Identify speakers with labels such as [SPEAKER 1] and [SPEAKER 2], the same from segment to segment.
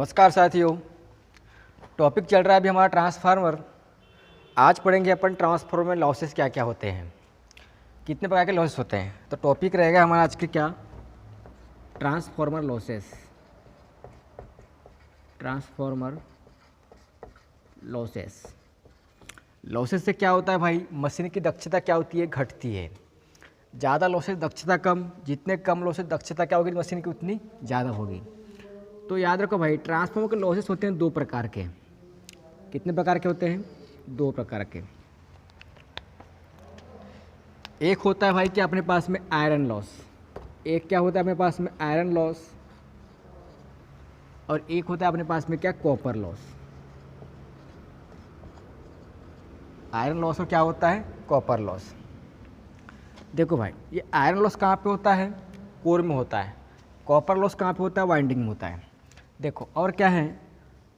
[SPEAKER 1] नमस्कार साथियों। टॉपिक चल रहा है अभी हमारा ट्रांसफार्मर। आज पढ़ेंगे अपन ट्रांसफार्मर में लॉसेस क्या क्या होते हैं, कितने प्रकार के लॉसेस होते हैं। तो टॉपिक रहेगा हमारा आज के क्या, transformer losses. Transformer losses, losses से क्या होता है भाई, मशीन की दक्षता क्या होती है, घटती है। ज़्यादा लॉसेस दक्षता कम, जितने कम लॉसेस दक्षता क्या होगी मशीन की उतनी ज़्यादा होगी। तो याद रखो भाई, ट्रांसफार्मर के लॉसेस होते हैं दो प्रकार के। कितने प्रकार के होते हैं? दो प्रकार के। एक होता है भाई कि अपने पास में आयरन लॉस, एक क्या होता है अपने पास में आयरन लॉस, और एक होता है अपने पास में क्या, कॉपर लॉस। आयरन लॉस और क्या होता है, कॉपर लॉस। देखो भाई, ये आयरन लॉस कहाँ पे होता है, कोर में होता है। कॉपर लॉस कहाँ पे होता है, वाइंडिंग में होता है। देखो और क्या है,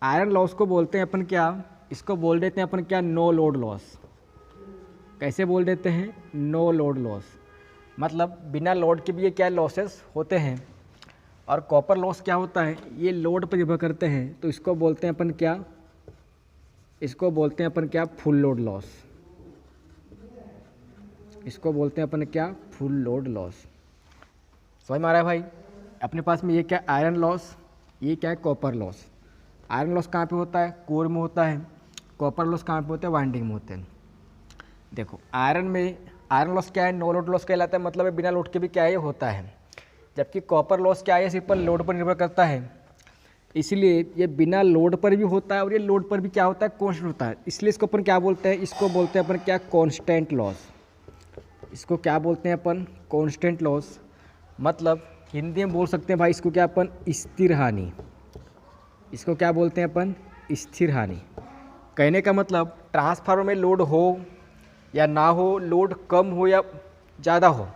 [SPEAKER 1] आयरन लॉस को बोलते हैं अपन क्या, इसको बोल देते हैं अपन क्या, नो लोड लॉस। कैसे बोल देते हैं, नो लोड लॉस, मतलब बिना लोड के भी ये क्या लॉसेस होते हैं। और कॉपर लॉस क्या होता है, ये लोड पर निर्भर करते हैं, तो इसको बोलते हैं अपन क्या, इसको बोलते हैं अपन क्या, फुल लोड लॉस। इसको बोलते हैं अपन क्या, फुल लोड लॉस। समझ में आ रहा है भाई? अपने पास में ये क्या, आयरन लॉस, ये क्या है, कॉपर लॉस। आयरन लॉस कहाँ पे होता है, कोर में होता है। कॉपर लॉस कहाँ पे होता है, वाइंडिंग में होते हैं। देखो आयरन में, आयरन लॉस क्या है, नो लोड लॉस कहलाता है, मतलब बिना लोड के भी क्या है, ये होता है। जबकि कॉपर लॉस क्या है, सिर्फ लोड पर निर्भर करता है, इसलिए ये बिना लोड पर भी होता है और ये लोड पर भी क्या होता है, कॉन्स्टेंट होता है। इसलिए इसको अपन क्या बोलते हैं, इसको बोलते हैं अपन क्या, कॉन्स्टेंट लॉस। इसको क्या बोलते हैं अपन, कॉन्स्टेंट लॉस। मतलब हिंदी में बोल सकते हैं भाई इसको क्या अपन, स्थिर हानि। इसको क्या बोलते हैं अपन, स्थिर हानि। कहने का मतलब ट्रांसफार्मर में लोड हो या ना हो, लोड कम हो या ज़्यादा हो,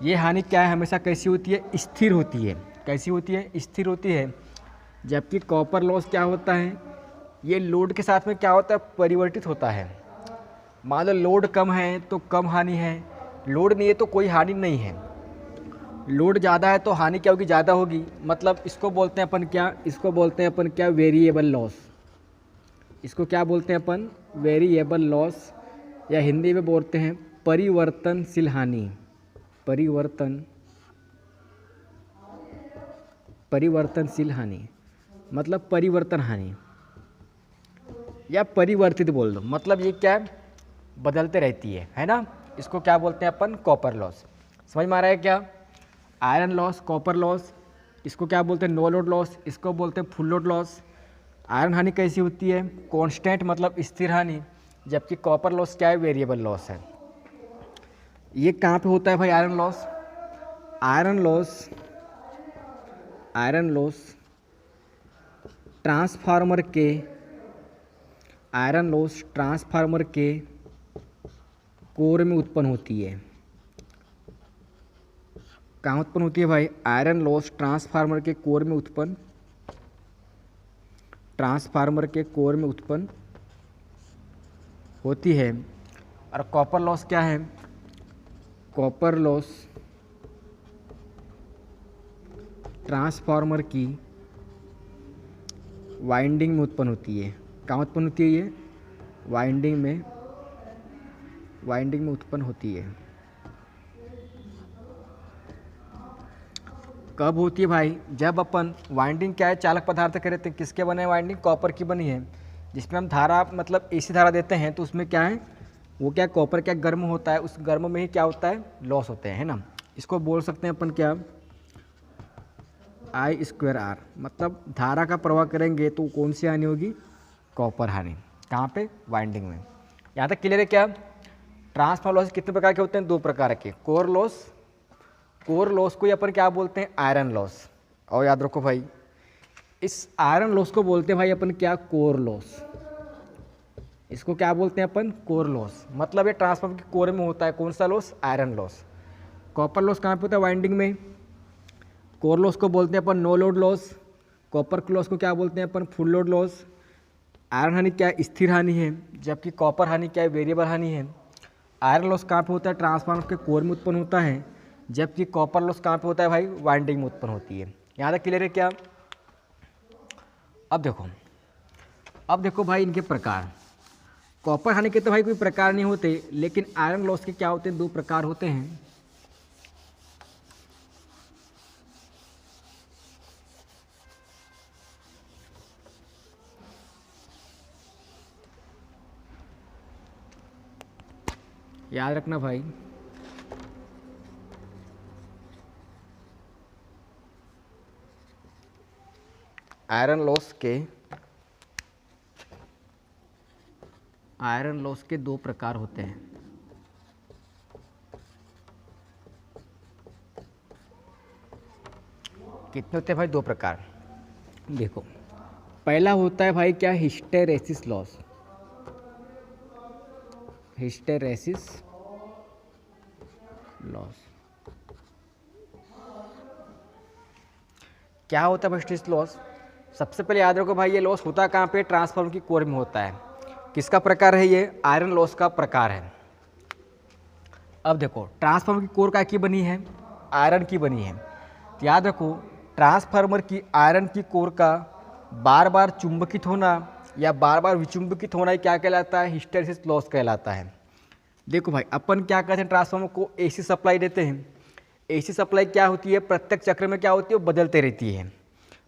[SPEAKER 1] ये हानि क्या है, हमेशा कैसी होती है, स्थिर होती है। कैसी होती है, स्थिर होती है। जबकि कॉपर लॉस क्या होता है, ये लोड के साथ में क्या होता है, परिवर्तित होता है। मान लो लोड कम है तो कम हानि है, लोड नहीं है तो कोई हानि नहीं है। लोड ज़्यादा है तो हानि क्या होगी, ज़्यादा होगी। मतलब इसको बोलते हैं अपन क्या, इसको बोलते हैं अपन क्या, वेरिएबल लॉस। इसको क्या बोलते हैं अपन, वेरिएबल लॉस, या हिंदी में बोलते हैं परिवर्तनशील हानि। परिवर्तनशील हानि मतलब परिवर्तन हानि, या परिवर्तित बोल दो, मतलब ये क्या बदलते रहती है ना। इसको क्या बोलते हैं अपन, कॉपर लॉस। समझ में आ रहा है क्या? आयरन लॉस, कॉपर लॉस, इसको क्या बोलते हैं, नो लोड लॉस, इसको बोलते हैं फुल लोड लॉस। आयरन हानि कैसी होती है, कांस्टेंट मतलब स्थिर हानि, जबकि कॉपर लॉस क्या है, वेरिएबल लॉस है। ये कहाँ पे होता है भाई, iron loss? Iron loss transformer के, आयरन लॉस ट्रांसफार्मर के कोर में उत्पन्न होती है। कहाँ उत्पन्न होती है भाई, आयरन लॉस ट्रांसफार्मर के कोर में उत्पन्न, ट्रांसफार्मर के कोर में उत्पन्न होती है। और कॉपर लॉस क्या है, कॉपर लॉस ट्रांसफार्मर की वाइंडिंग में उत्पन्न होती है। कहाँ उत्पन्न होती है ये, वाइंडिंग में उत्पन्न होती है। कब होती है भाई, जब अपन वाइंडिंग क्या है, चालक पदार्थ के रहते हैं, किसके बने हैं, वाइंडिंग कॉपर की बनी है। जिसमें हम धारा मतलब एसी धारा देते हैं तो उसमें क्या है, वो क्या, कॉपर क्या गर्म होता है, उस गर्म में ही क्या होता है, लॉस होते हैं, है ना। इसको बोल सकते हैं अपन क्या, I²R। मतलब धारा का प्रवाह करेंगे तो कौन सी हानि होगी, कॉपर हानि। कहाँ पे, वाइंडिंग में। यहाँ तक क्लियर है क्या? ट्रांसफार्मर लॉस कितने प्रकार के होते हैं, दो प्रकार के। कोर लॉस को अपन क्या बोलते हैं, आयरन लॉस। और याद रखो भाई, इस आयरन लॉस को बोलते हैं भाई अपन क्या, कोर लॉस। इसको क्या बोलते हैं अपन, कोर लॉस। मतलब ये ट्रांसफार्मर के कोर में होता है, कौन सा loss, iron loss. Copper loss कहाँ पे होता है, वाइंडिंग में। कोर लॉस को बोलते हैं अपन no load loss. Copper loss को क्या बोलते हैं अपन, फुल लोड लॉस। आयरन हानि क्या है, स्थिर हानि है, जबकि कॉपर हानि क्या है, वेरिएबल हानि है। आयरन लॉस कहाँ पे होता है, ट्रांसफार्मर के कोर में उत्पन्न होता है, जबकि कॉपर लॉस कहाँ पे होता है भाई, वाइंडिंग में उत्पन्न होती है। यहाँ तक क्लियर है क्या? अब देखो भाई इनके प्रकार। कॉपर हानि के तो भाई कोई प्रकार नहीं होते, लेकिन आयरन लॉस के क्या होते हैं, 2 प्रकार होते हैं। याद रखना भाई, आयरन लॉस के 2 प्रकार होते हैं। कितने होते हैं भाई? 2 प्रकार। देखो, पहला होता है भाई क्या, हिस्टेरेसिस लॉस। हिस्टेरेसिस लॉस क्या होता है भाई? हिस्टेरेसिस लॉस सबसे पहले याद रखो भाई, ये लॉस होता कहाँ पे? ट्रांसफार्मर की कोर में होता है। किसका प्रकार है ये? आयरन लॉस का प्रकार है। अब देखो, ट्रांसफार्मर की कोर का की बनी है? आयरन की बनी है। तो याद रखो, ट्रांसफार्मर की आयरन की कोर का बार बार चुंबकित होना या बार बार विचुंबकित होना क्या कहलाता है? हिस्टेरेसिस लॉस कहलाता है। देखो भाई, अपन क्या करते हैं, ट्रांसफार्मर को एसी सप्लाई देते हैं। एसी सप्लाई क्या होती है? प्रत्येक चक्र में क्या होती है? वो बदलते रहती है।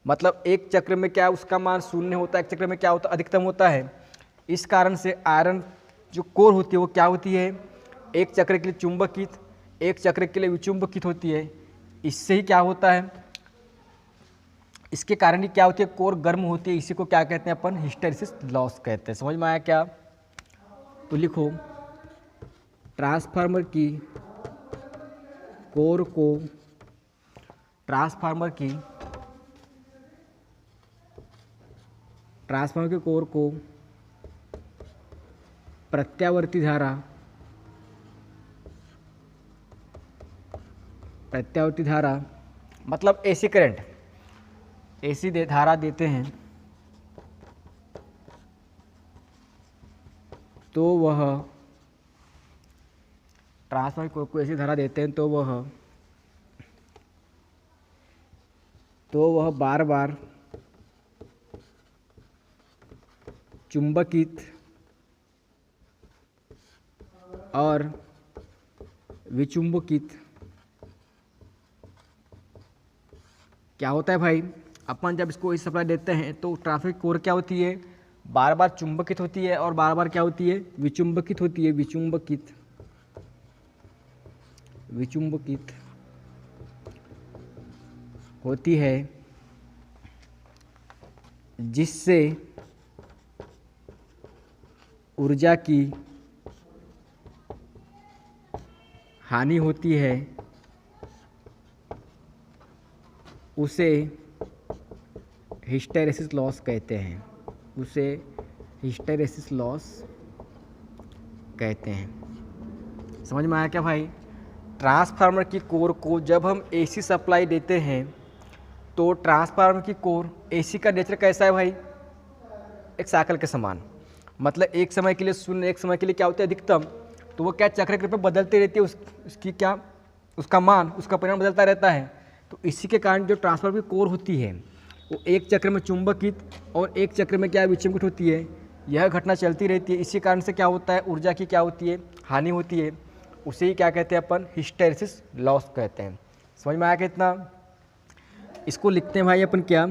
[SPEAKER 1] मतलब एक चक्र में क्या उसका मान 0 होता है, एक चक्र में क्या होता है? अधिकतम होता है। इस कारण से आयरन जो कोर होती है वो क्या होती है? एक चक्र के लिए चुंबकित, एक चक्र के लिए विचुंबकित होती है। इससे ही क्या होता है, इसके कारण ही क्या होती है? कोर गर्म होती है। इसी को क्या कहते हैं अपन? हिस्टेरेसिस लॉस कहते हैं। समझ में आया क्या? तो लिखो, ट्रांसफार्मर की कोर को प्रत्यावर्ती धारा मतलब एसी करंट, एसी धारा देते हैं तो वह ट्रांसफार्मर को ऐसी धारा देते हैं तो वह बार बार चुंबकित और विचुंबकित क्या होता है भाई? अपन जब इसको इस सप्लाई देते हैं तो ट्रांसफार्मर कोर क्या होती है? बार बार चुंबकित होती है और बार बार क्या होती है? विचुंबकित होती है। विचुंबकित होती है, जिससे ऊर्जा की हानि होती है। उसे हिस्टेरेसिस लॉस कहते हैं। समझ में आया क्या भाई? ट्रांसफार्मर की कोर को जब हम एसी सप्लाई देते हैं तो ट्रांसफार्मर की कोर, एसी का नेचर कैसा है भाई? एक साइकिल के समान। मतलब एक समय के लिए 0, एक समय के लिए क्या होता है? अधिकतम। तो वो क्या चक्र के रूप में बदलती रहती है, उसकी क्या, उसका मान, उसका परिमाण बदलता रहता है। तो इसी के कारण जो ट्रांसफार्मर की कोर होती है वो एक चक्र में चुंबकित और एक चक्र में क्या, विचुंबकित होती है। यह घटना चलती रहती है। इसी कारण से क्या होता है? ऊर्जा की क्या होती है? हानि होती है। उसे ही क्या कहते हैं अपन? हिस्टेरेसिस लॉस कहते हैं। समझ में आया कितना? इसको लिखते हैं भाई अपन क्या,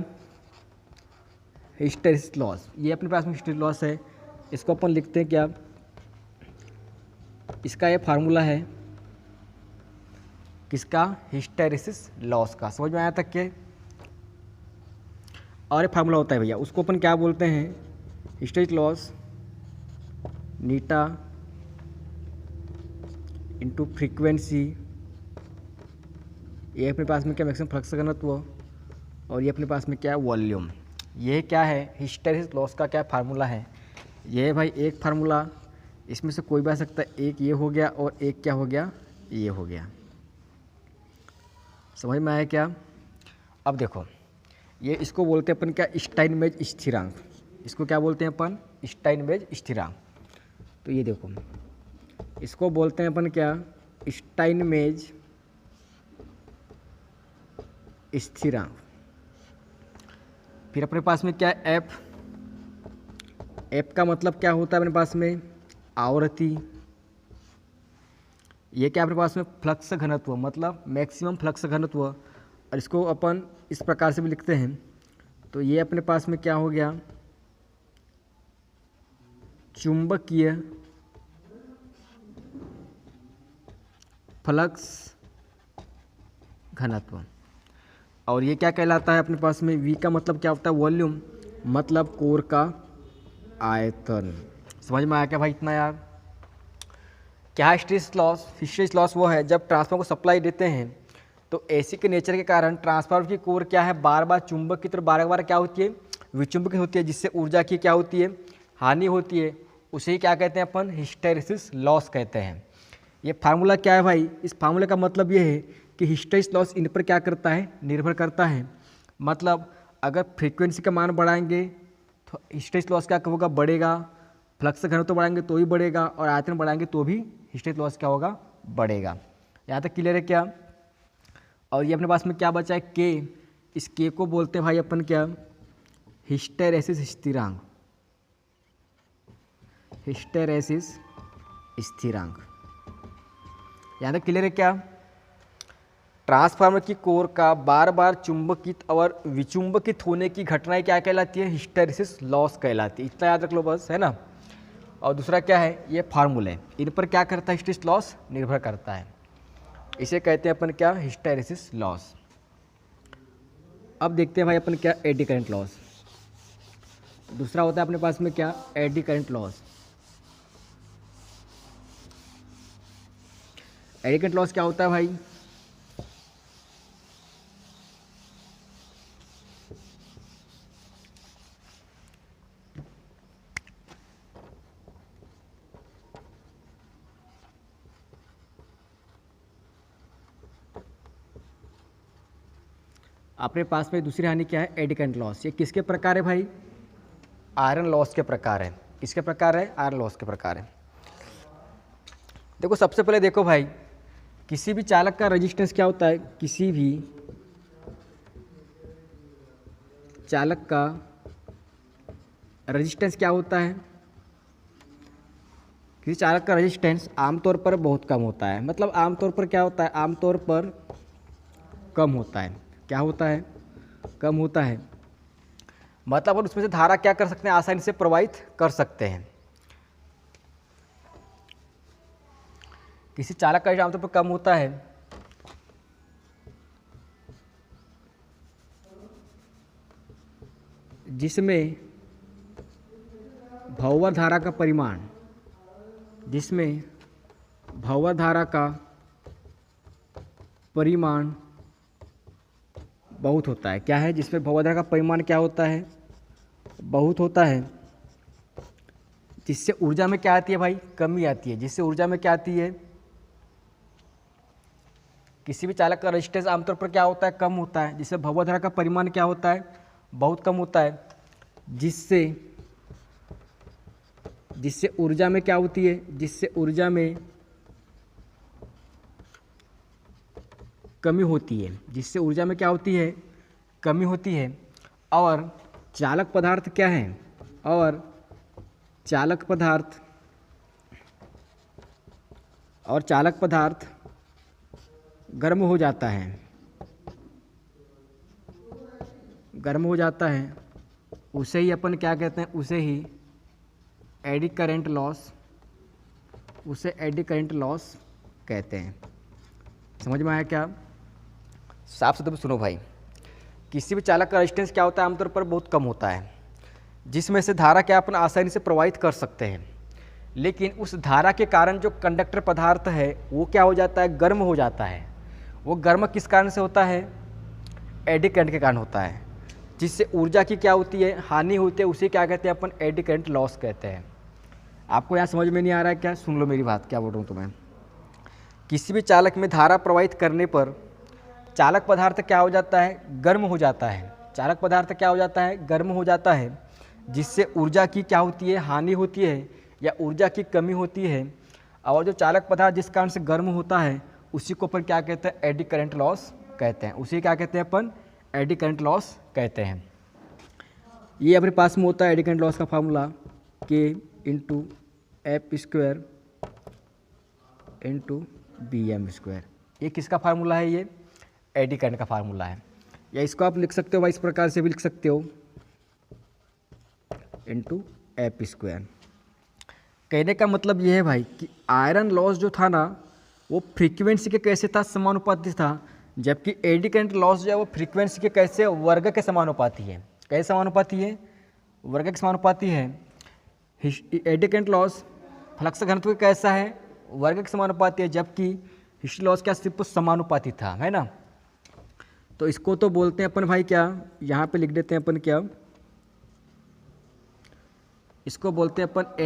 [SPEAKER 1] हिस्टेरेसिस लॉस। ये अपने पास में हिस्टेरेसिस लॉस है, इसको अपन लिखते हैं क्या, इसका ये फार्मूला है किसका? हिस्टेरेसिस लॉस का। समझ में आया तक के? और ये फार्मूला होता है भैया, उसको अपन क्या बोलते हैं? हिस्टेरेसिस लॉस नीटा इंटू फ्रीक्वेंसी। ये अपने पास में क्या, मैक्सिमम फ्लक्स घनत्व, और ये अपने पास में क्या है? वॉल्यूम। ये क्या है? हिस्टेरेसिस लॉस का क्या फार्मूला है? ये भाई एक फार्मूला, इसमें से कोई भी आ सकता है। एक ये हो गया और एक क्या हो गया? ये हो गया। समझ में आया क्या? अब देखो, ये इसको बोलते हैं अपन क्या? स्टाइनमेज स्थिरांक। इसको क्या बोलते हैं अपन? स्टाइनमेज स्थिरांक। तो ये देखो, इसको बोलते हैं अपन क्या? स्टाइनमेज स्थिरांक। फिर अपने पास में क्या है एफ। एफ का मतलब क्या होता है अपने पास में आवृत्ति। ये क्या अपने पास में फ्लक्स घनत्व मतलब मैक्सिमम फ्लक्स घनत्व, और इसको अपन इस प्रकार से भी लिखते हैं। तो ये अपने पास में क्या हो गया चुंबकीय फ्लक्स घनत्व। और ये क्या कहलाता है अपने पास में V का मतलब क्या होता है वॉल्यूम मतलब कोर का आयतन। समझ में आया क्या भाई इतना यार? क्या है हिस्टैरिसीस लॉस? हिस्टैरिसीस लॉस वो है जब ट्रांसफार्मर को सप्लाई देते हैं तो एसी के नेचर के कारण ट्रांसफार्मर की कोर क्या है बार बार चुंबक की तरफ बार बार क्या होती है विचुंबकित होती है, जिससे ऊर्जा की क्या होती है हानि होती है। उसे ही क्या कहते हैं अपन हिस्टैरिसीस लॉस कहते हैं। ये फार्मूला क्या है भाई? इस फार्मूले का मतलब ये है कि हिस्टैरिसीस लॉस इन पर क्या करता है निर्भर करता है। मतलब अगर फ्रीक्वेंसी का मान बढ़ाएंगे तो हिस्टैरिसीस लॉस क्या होगा बढ़ेगा, फ्लक्स घनत्व बढ़ाएंगे तो भी बढ़ेगा, और आयतन बढ़ाएंगे तो भी हिस्टैरिसीस लॉस क्या होगा बढ़ेगा। यहाँ तक क्लियर है क्या? और ये अपने पास में क्या बचा है के। इस के को बोलते हैं भाई अपन क्या हिस्टैरिसीस स्थिरांक। हिस्टैरिसीस स्थिरांक यहाँ तक क्लियर है क्या? ट्रांसफार्मर की कोर का बार बार चुंबकित और विचुंबकित होने की घटनाएं क्या कहलाती है हिस्टैरिसीस लॉस कहलाती है। इतना याद रख लो बस, है ना। और दूसरा क्या है ये फार्मूले, इन पर क्या करता है हिस्टैरिसीस लॉस निर्भर करता है। इसे कहते हैं अपन क्या हिस्टैरिसीस लॉस। अब देखते हैं भाई अपन क्या एडी करंट लॉस। दूसरा होता है अपने पास में क्या AD current loss. AD current loss क्या होता है भाई? अपने पास में दूसरी हानि क्या है एडी करंट लॉस। ये किसके प्रकार है भाई? आयरन लॉस के प्रकार है। किसके प्रकार है? आयरन लॉस के प्रकार है। देखो सबसे पहले देखो भाई किसी भी चालक का रेजिस्टेंस क्या होता है? किसी भी चालक का रेजिस्टेंस क्या होता है? किसी चालक का रेजिस्टेंस आमतौर पर बहुत कम होता है। मतलब आमतौर पर क्या होता है? आमतौर पर कम होता है। क्या होता है? कम होता है। मतलब अपन उसमें से धारा क्या कर सकते हैं आसानी से प्रवाहित कर सकते हैं। किसी चालक का आमतौर पर कम होता है जिसमें भौवर धारा का परिमाण, जिसमें भौवर धारा का परिमाण बहुत होता है। क्या है? जिसमें भौवर धारा का परिमाण क्या होता है? बहुत होता है। जिससे ऊर्जा में क्या आती है भाई? कमी आती है। जिससे ऊर्जा में क्या आती है? किसी भी चालक का रेजिस्टेंस आमतौर पर क्या होता है? कम होता है। जिससे भौवर धारा का परिमाण क्या होता है? बहुत कम होता है। जिससे ऊर्जा में क्या होती है? जिससे ऊर्जा में कमी होती है। जिससे ऊर्जा में क्या होती है? कमी होती है। और चालक पदार्थ क्या है? और चालक पदार्थ गर्म हो जाता है। गर्म हो जाता है उसे ही अपन क्या कहते हैं? उसे ही एडी करंट लॉस, उसे एडी करंट लॉस कहते हैं। समझ में आया क्या? साफ शब्द में सुनो भाई, किसी भी चालक का रेजिस्टेंस क्या होता है? आमतौर पर बहुत कम होता है, जिसमें से धारा क्या अपन आसानी से प्रवाहित कर सकते हैं। लेकिन उस धारा के कारण जो कंडक्टर पदार्थ है वो क्या हो जाता है? गर्म हो जाता है। वो गर्म किस कारण से होता है? एडी करंट के कारण होता है। जिससे ऊर्जा की क्या होती है? हानि होती है। उसे क्या कहते हैं अपन? एडी करंट लॉस कहते हैं। आपको यहाँ समझ में नहीं आ रहा है क्या? सुन लो मेरी बात, क्या बोल रहा हूँ तुम्हें। किसी भी चालक में धारा प्रवाहित करने पर चालक पदार्थ क्या हो जाता है? गर्म हो जाता है। चालक पदार्थ क्या हो जाता है? गर्म हो जाता है। जिससे ऊर्जा की क्या होती है? हानि होती है या ऊर्जा की कमी होती है। और जो चालक पदार्थ जिस कारण से गर्म होता है उसी को अपन क्या कहते हैं? एडी करंट लॉस कहते हैं। उसी क्या कहते हैं अपन? एडी करंट लॉस कहते हैं। ये अपने पास में होता है एडी करंट लॉस का formula K into F square into B M square. ये किसका फार्मूला है? ये एडी करंट का फार्मूला है। या इसको आप लिख सकते हो भाई, इस प्रकार से भी लिख सकते हो, इंटू एफ स्क्वायर। कहने का मतलब ये है भाई कि आयरन लॉस जो था ना वो फ्रीक्वेंसी के कैसे था? समानुपाती था। जबकि एडी करंट लॉस जो है वो फ्रीक्वेंसी के कैसे? वर्ग के समानुपाती है। कैसे समानुपाती है? वर्ग के समानुपाती है। एडी करंट लॉस फ्लक्स घनत्व कैसा है? वर्ग के समानुपाती है। जबकि हिस्ट्री लॉस क्या सिर्फ समानुपाती था, है ना। तो इसको तो बोलते हैं अपन भाई क्या, यहाँ पे लिख देते हैं अपन क्या, इसको बोलते हैं अपन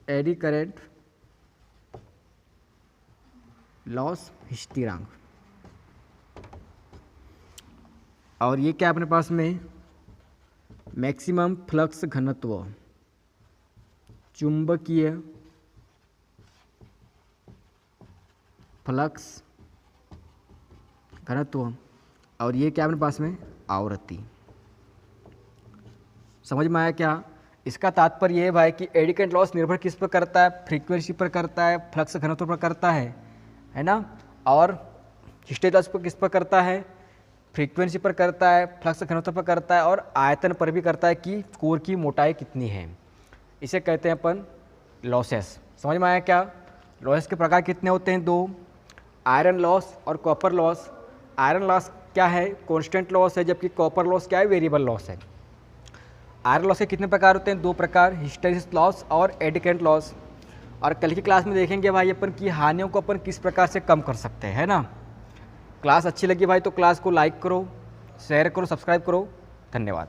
[SPEAKER 1] एडी करंट लॉस स्थिरांक। और ये क्या अपने पास में? मैक्सिमम फ्लक्स घनत्व, चुंबकीय फ्लक्स घनत्व। और ये क्या अपने पास में? आवृत्ति। समझ में आया क्या? इसका तात्पर्य ये है भाई कि एडी करंट लॉस निर्भर किस पर करता है? फ्रीक्वेंसी पर करता है, फ्लक्स घनत्व पर करता है ना। और हिस्टेरिक लॉस पर किस पर करता है? फ्रीक्वेंसी पर करता है, फ्लक्स घनत्व पर करता है और आयतन पर भी करता है कि कोर की मोटाई कितनी है। इसे कहते हैं अपन लॉसेस। समझ में आया क्या? लॉसेस के प्रकार कितने होते हैं? 2, आयरन लॉस और कॉपर लॉस। आयरन लॉस क्या है? कांस्टेंट लॉस है, जबकि कॉपर लॉस क्या है? वेरिएबल लॉस है। आयरन लॉस के कितने प्रकार होते हैं? 2 प्रकार, हिस्टेरिसिस लॉस और एडी करंट लॉस। और कल की क्लास में देखेंगे भाई अपन की हानियों को अपन किस प्रकार से कम कर सकते हैं, है ना। क्लास अच्छी लगी भाई तो क्लास को लाइक करो, शेयर करो, सब्सक्राइब करो। धन्यवाद।